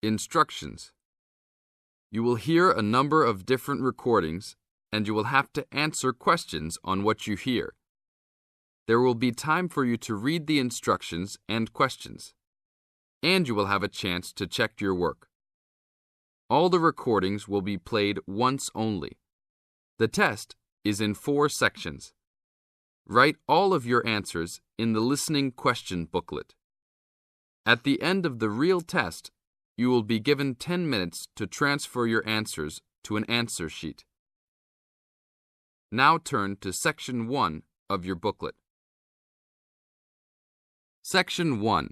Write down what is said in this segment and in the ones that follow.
Instructions. You will hear a number of different recordings, and you will have to answer questions on what you hear. There will be time for you to read the instructions and questions, and you will have a chance to check your work. All the recordings will be played once only. The test is in 4 sections. Write all of your answers in the listening question booklet. At the end of the real test, you will be given 10 minutes to transfer your answers to an answer sheet. Now turn to Section 1 of your booklet. Section 1.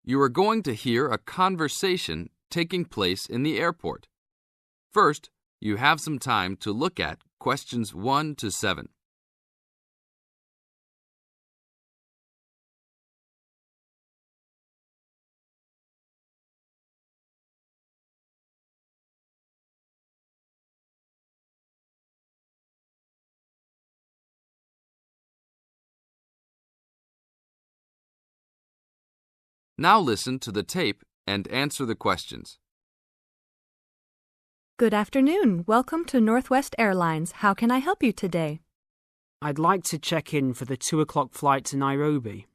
You are going to hear a conversation taking place in the airport. First, you have some time to look at questions 1 to 7. Now listen to the tape and answer the questions. Good afternoon. Welcome to Northwest Airlines. How can I help you today? I'd like to check in for the 2 o'clock flight to Nairobi.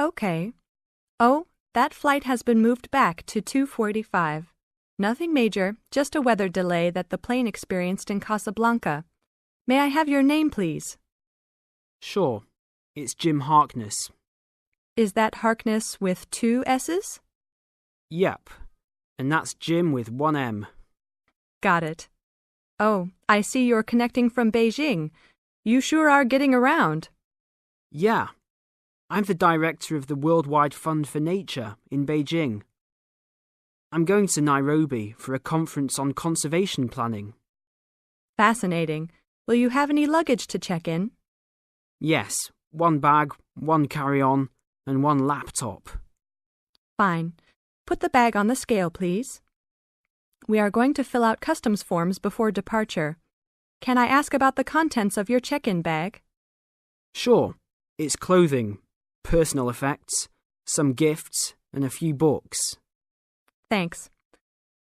Okay. Oh, that flight has been moved back to 2:45. Nothing major, just a weather delay that the plane experienced in Casablanca. May I have your name, please? Sure, it's Jim Harkness. Is that Harkness with 2 S's? Yep, and that's Jim with 1 M. Got it. Oh, I see you're connecting from Beijing. You sure are getting around. Yeah, I'm the director of the Worldwide Fund for Nature in Beijing. I'm going to Nairobi for a conference on conservation planning. Fascinating. Will you have any luggage to check in? Yes, 1 bag, 1 carry-on, and 1 laptop. Fine. Put the bag on the scale, please. We are going to fill out customs forms before departure. Can I ask about the contents of your check-in bag? Sure, it's clothing, personal effects, some gifts, and a few books. Thanks.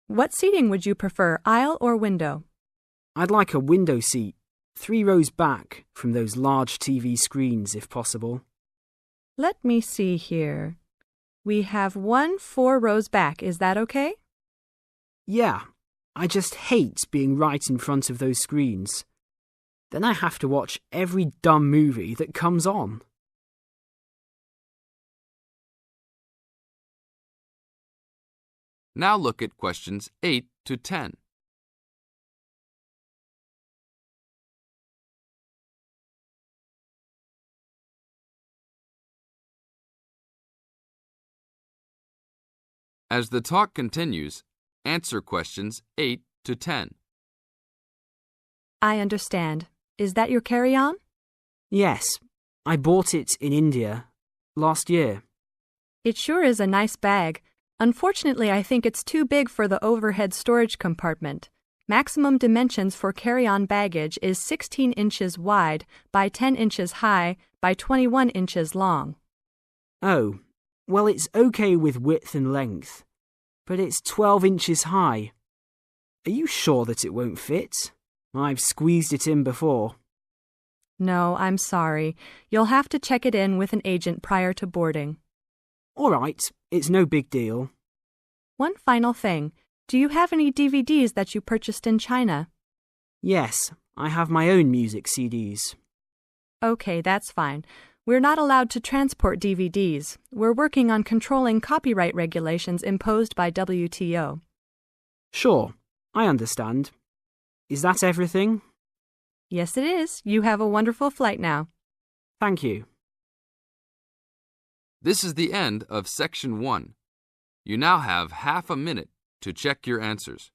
What seating would you prefer, aisle or window? I'd like a window seat, 3 rows back from those large TV screens if possible. Let me see here. We have 1 4 rows back. Is that okay? Yeah, I just hate being right in front of those screens. Then I have to watch every dumb movie that comes on. Now look at questions 8 to 10. As the talk continues, answer questions 8 to 10. I understand. Is that your carry-on? Yes, I bought it in India last year. It sure is a nice bag. Unfortunately, I think it's too big for the overhead storage compartment. Maximum dimensions for carry-on baggage is 16 inches wide by 10 inches high by 21 inches long. Oh, well, it's okay with width and length, but it's 12 inches high. Are you sure that it won't fit? I've squeezed it in before. No, I'm sorry. You'll have to check it in with an agent prior to boarding. All right, it's no big deal. One final thing. Do you have any DVDs that you purchased in China? Yes, I have my own music CDs. Okay, that's fine. We're not allowed to transport DVDs. We're working on controlling copyright regulations imposed by WTO. Sure, I understand. Is that everything? Yes, it is. You have a wonderful flight now. Thank you. This is the end of Section 1. You now have half a minute to check your answers.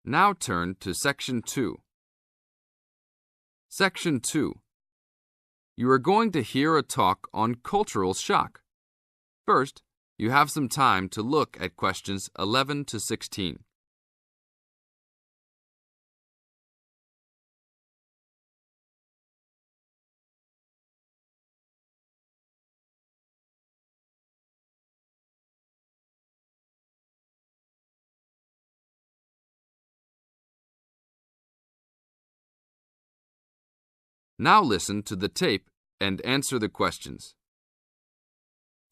Now turn to Section 2. Section 2. You are going to hear a talk on cultural shock. First, you have some time to look at questions 11 to 16. Now listen to the tape and answer the questions.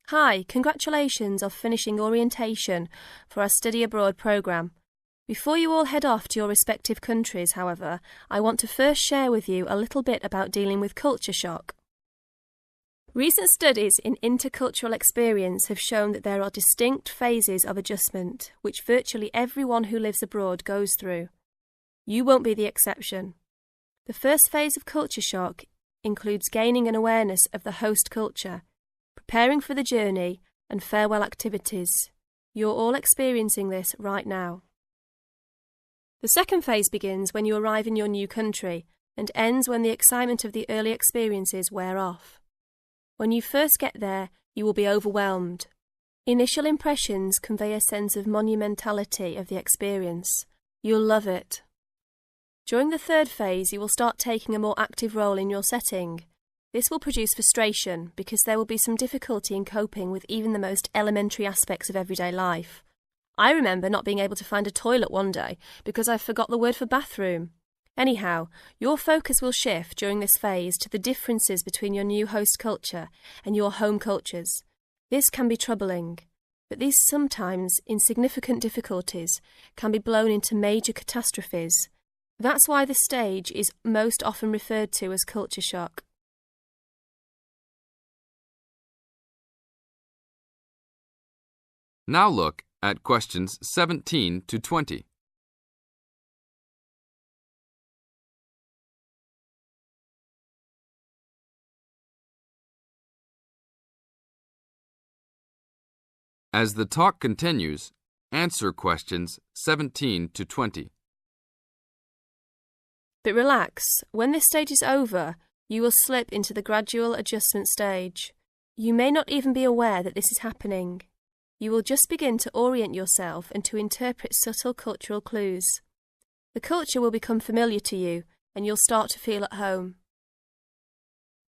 Hi, congratulations on finishing orientation for our study abroad programme. Before you all head off to your respective countries, however, I want to first share with you a little bit about dealing with culture shock. Recent studies in intercultural experience have shown that there are distinct phases of adjustment which virtually everyone who lives abroad goes through. You won't be the exception. The first phase of culture shock includes gaining an awareness of the host culture, preparing for the journey, and farewell activities. You're all experiencing this right now. The second phase begins when you arrive in your new country and ends when the excitement of the early experiences wear off. When you first get there, you will be overwhelmed. Initial impressions convey a sense of monumentality of the experience. You'll love it. During the third phase, you will start taking a more active role in your setting. This will produce frustration because there will be some difficulty in coping with even the most elementary aspects of everyday life. I remember not being able to find a toilet one day because I forgot the word for bathroom. Anyhow, your focus will shift during this phase to the differences between your new host culture and your home cultures. This can be troubling, but these sometimes insignificant difficulties can be blown into major catastrophes. That's why this stage is most often referred to as culture shock. Now look at questions 17 to 20. As the talk continues, answer questions 17 to 20. But relax, when this stage is over, you will slip into the gradual adjustment stage. You may not even be aware that this is happening. You will just begin to orient yourself and to interpret subtle cultural clues. The culture will become familiar to you, and you'll start to feel at home.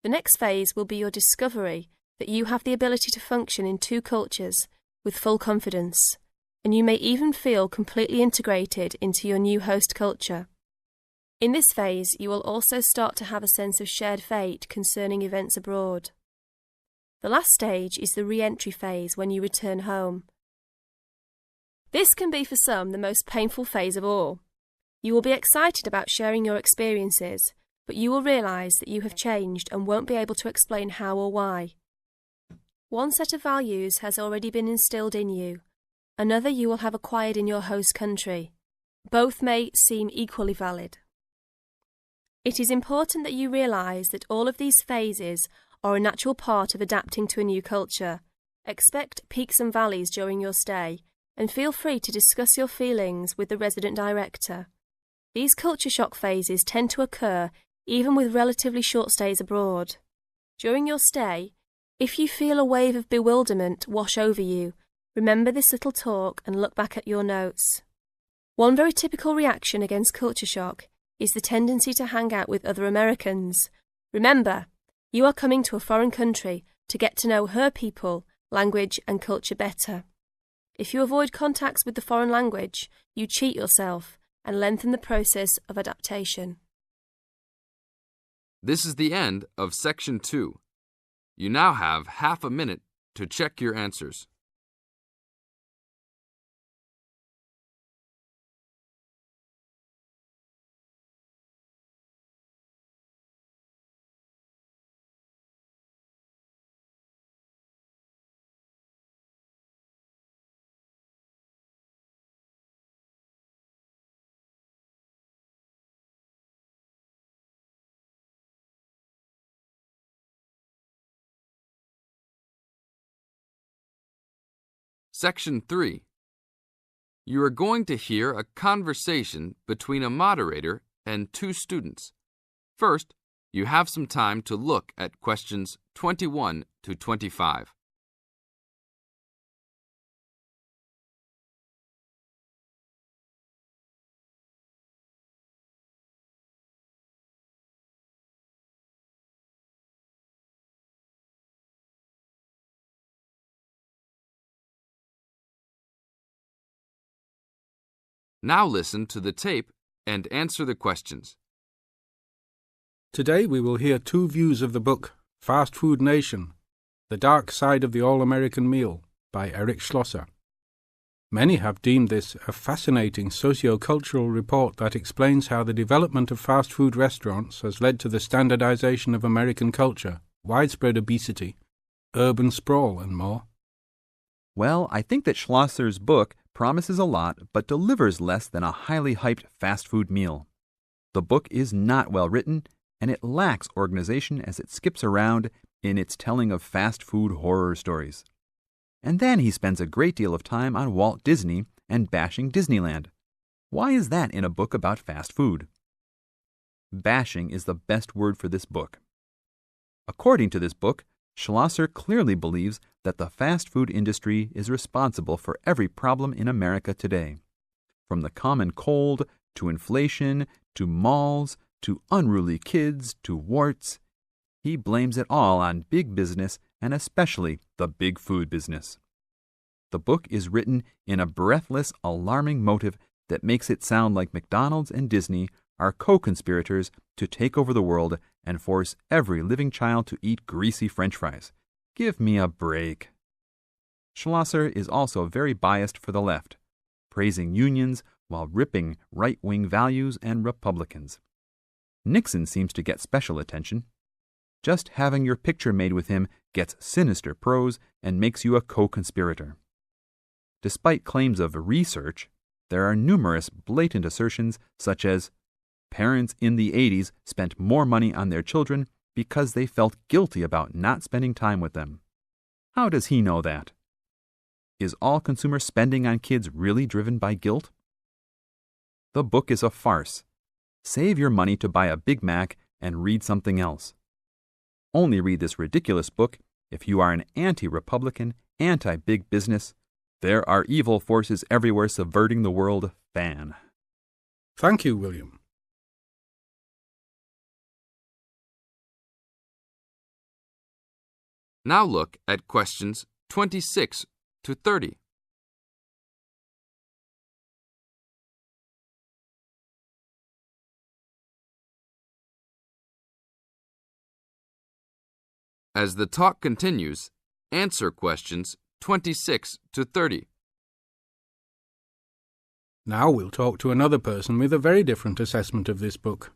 The next phase will be your discovery that you have the ability to function in two cultures with full confidence, and you may even feel completely integrated into your new host culture. In this phase, you will also start to have a sense of shared fate concerning events abroad. The last stage is the re-entry phase when you return home. This can be for some the most painful phase of all. You will be excited about sharing your experiences, but you will realise that you have changed and won't be able to explain how or why. One set of values has already been instilled in you, another you will have acquired in your host country. Both may seem equally valid. It is important that you realise that all of these phases are a natural part of adapting to a new culture. Expect peaks and valleys during your stay, and feel free to discuss your feelings with the resident director. These culture shock phases tend to occur even with relatively short stays abroad. During your stay, if you feel a wave of bewilderment wash over you, remember this little talk and look back at your notes. One very typical reaction against culture shock is the tendency to hang out with other Americans. Remember, you are coming to a foreign country to get to know her people, language and culture better. If you avoid contacts with the foreign language, you cheat yourself and lengthen the process of adaptation. This is the end of Section 2. You now have half a minute to check your answers. Section 3. You are going to hear a conversation between a moderator and two students. First, you have some time to look at questions 21 to 25. Now listen to the tape and answer the questions. Today we will hear two views of the book Fast Food Nation, The Dark Side of the All-American Meal by Eric Schlosser. Many have deemed this a fascinating socio-cultural report that explains how the development of fast food restaurants has led to the standardization of American culture, widespread obesity, urban sprawl, and more. Well, I think that Schlosser's book promises a lot but delivers less than a highly hyped fast food meal. The book is not well written, and it lacks organization as it skips around in its telling of fast food horror stories. And then he spends a great deal of time on Walt Disney and bashing Disneyland. Why is that in a book about fast food? Bashing is the best word for this book. According to this book, Schlosser clearly believes that the fast food industry is responsible for every problem in America today. From the common cold, to inflation, to malls, to unruly kids, to warts. He blames it all on big business and especially the big food business. The book is written in a breathless, alarming motive that makes it sound like McDonald's and Disney are co-conspirators to take over the world and force every living child to eat greasy French fries. Give me a break. Schlosser is also very biased for the left, praising unions while ripping right-wing values and Republicans. Nixon seems to get special attention. Just having your picture made with him gets sinister prose and makes you a co-conspirator. Despite claims of research, there are numerous blatant assertions such as parents in the 80s spent more money on their children because they felt guilty about not spending time with them. How does he know that? Is all consumer spending on kids really driven by guilt? The book is a farce. Save your money to buy a Big Mac and read something else. Only read this ridiculous book if you are an anti-Republican, anti-big business, there are evil forces everywhere subverting the world fan. Thank you, William. Now look at questions 26 to 30. As the talk continues, answer questions 26 to 30. Now we'll talk to another person with a very different assessment of this book.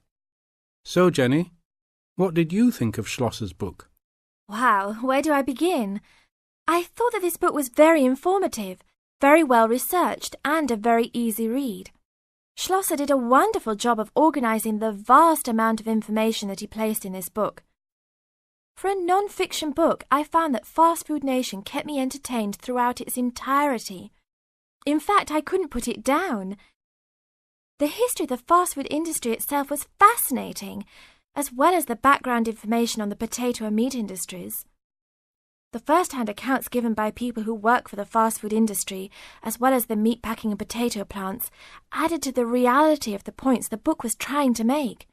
So, Jenny, what did you think of Schlosser's book? Wow, where do I begin? I thought that this book was very informative, very well researched, and a very easy read. Schlosser did a wonderful job of organizing the vast amount of information that he placed in this book. For a non-fiction book, I found that Fast Food Nation kept me entertained throughout its entirety. In fact, I couldn't put it down. The history of the fast food industry itself was fascinating, as well as the background information on the potato and meat industries. The first-hand accounts given by people who work for the fast food industry, as well as the meatpacking and potato plants, added to the reality of the points the book was trying to make.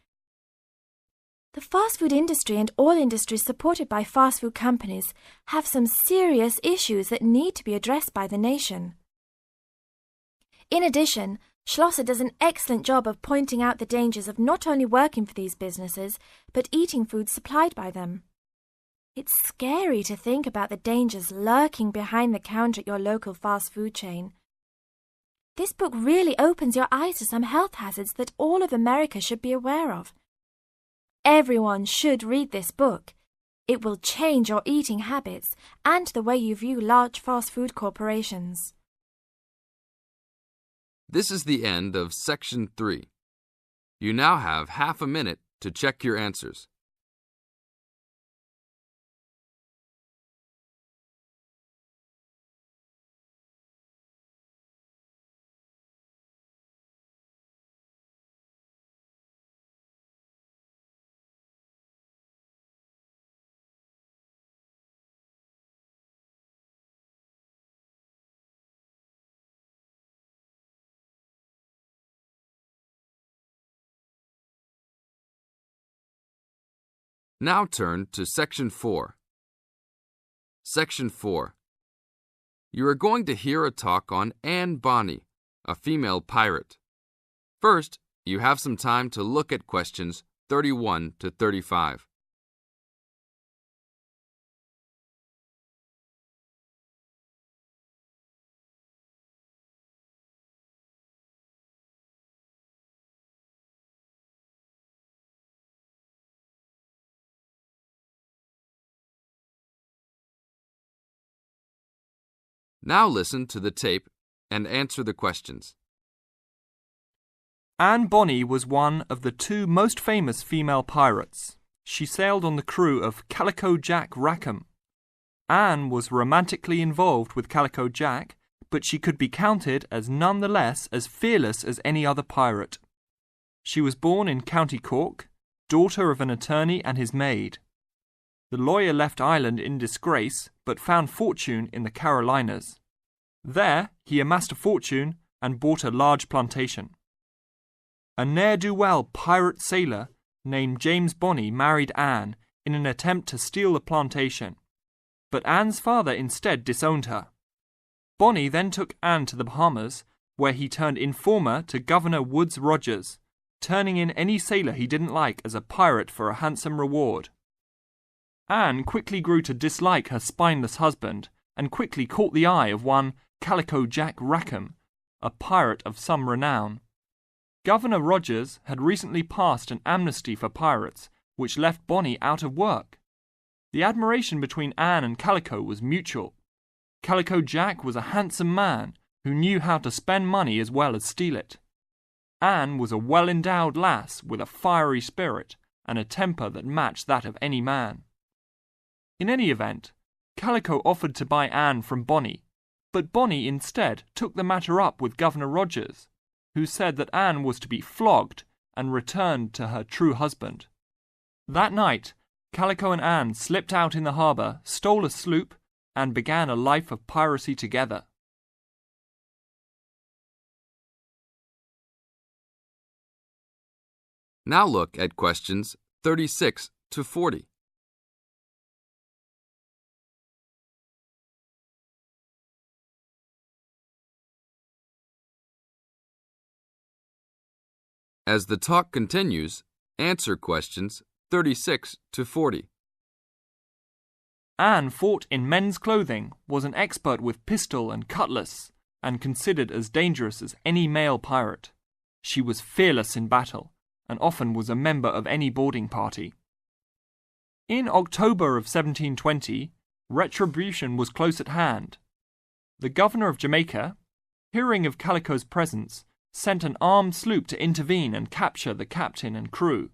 The fast food industry and all industries supported by fast food companies have some serious issues that need to be addressed by the nation. In addition, Schlosser does an excellent job of pointing out the dangers of not only working for these businesses, but eating food supplied by them. It's scary to think about the dangers lurking behind the counter at your local fast food chain. This book really opens your eyes to some health hazards that all of America should be aware of. Everyone should read this book. It will change your eating habits and the way you view large fast food corporations. This is the end of Section 3. You now have half a minute to check your answers. Now turn to Section 4. Section 4. You are going to hear a talk on Anne Bonny, a female pirate. First, you have some time to look at questions 31 to 35. Now listen to the tape and answer the questions. Anne Bonny was one of the two most famous female pirates. She sailed on the crew of Calico Jack Rackham. Anne was romantically involved with Calico Jack, but she could be counted as none the less as fearless as any other pirate. She was born in County Cork, daughter of an attorney and his maid. The lawyer left Ireland in disgrace, but found fortune in the Carolinas. There, he amassed a fortune and bought a large plantation. A ne'er-do-well pirate sailor named James Bonny married Anne in an attempt to steal the plantation, but Anne's father instead disowned her. Bonny then took Anne to the Bahamas, where he turned informer to Governor Woodes Rogers, turning in any sailor he didn't like as a pirate for a handsome reward. Anne quickly grew to dislike her spineless husband and quickly caught the eye of one Calico Jack Rackham, a pirate of some renown. Governor Rogers had recently passed an amnesty for pirates, which left Bonny out of work. The admiration between Anne and Calico was mutual. Calico Jack was a handsome man who knew how to spend money as well as steal it. Anne was a well-endowed lass with a fiery spirit and a temper that matched that of any man. In any event, Calico offered to buy Anne from Bonny, but Bonny instead took the matter up with Governor Rogers, who said that Anne was to be flogged and returned to her true husband. That night, Calico and Anne slipped out in the harbour, stole a sloop, and began a life of piracy together. Now look at questions 36 to 40. As the talk continues, answer questions 36 to 40. Anne fought in men's clothing, was an expert with pistol and cutlass, and considered as dangerous as any male pirate. She was fearless in battle, and often was a member of any boarding party. In October of 1720, retribution was close at hand. The governor of Jamaica, hearing of Calico's presence, sent an armed sloop to intervene and capture the captain and crew.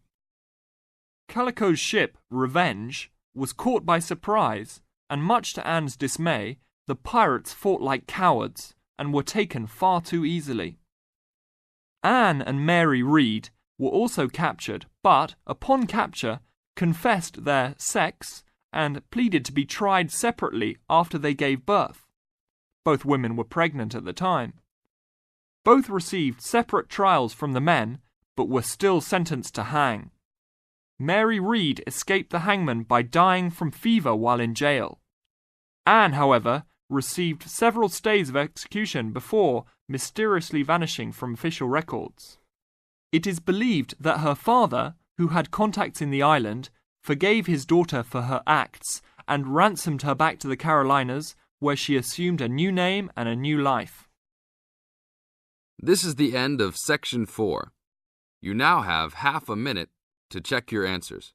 Calico's ship, Revenge, was caught by surprise, and much to Anne's dismay, the pirates fought like cowards and were taken far too easily. Anne and Mary Read were also captured, but, upon capture, confessed their sex and pleaded to be tried separately after they gave birth. Both women were pregnant at the time. Both received separate trials from the men, but were still sentenced to hang. Mary Read escaped the hangman by dying from fever while in jail. Anne, however, received several stays of execution before mysteriously vanishing from official records. It is believed that her father, who had contacts in the island, forgave his daughter for her acts and ransomed her back to the Carolinas, where she assumed a new name and a new life. This is the end of Section 4. You now have half a minute to check your answers.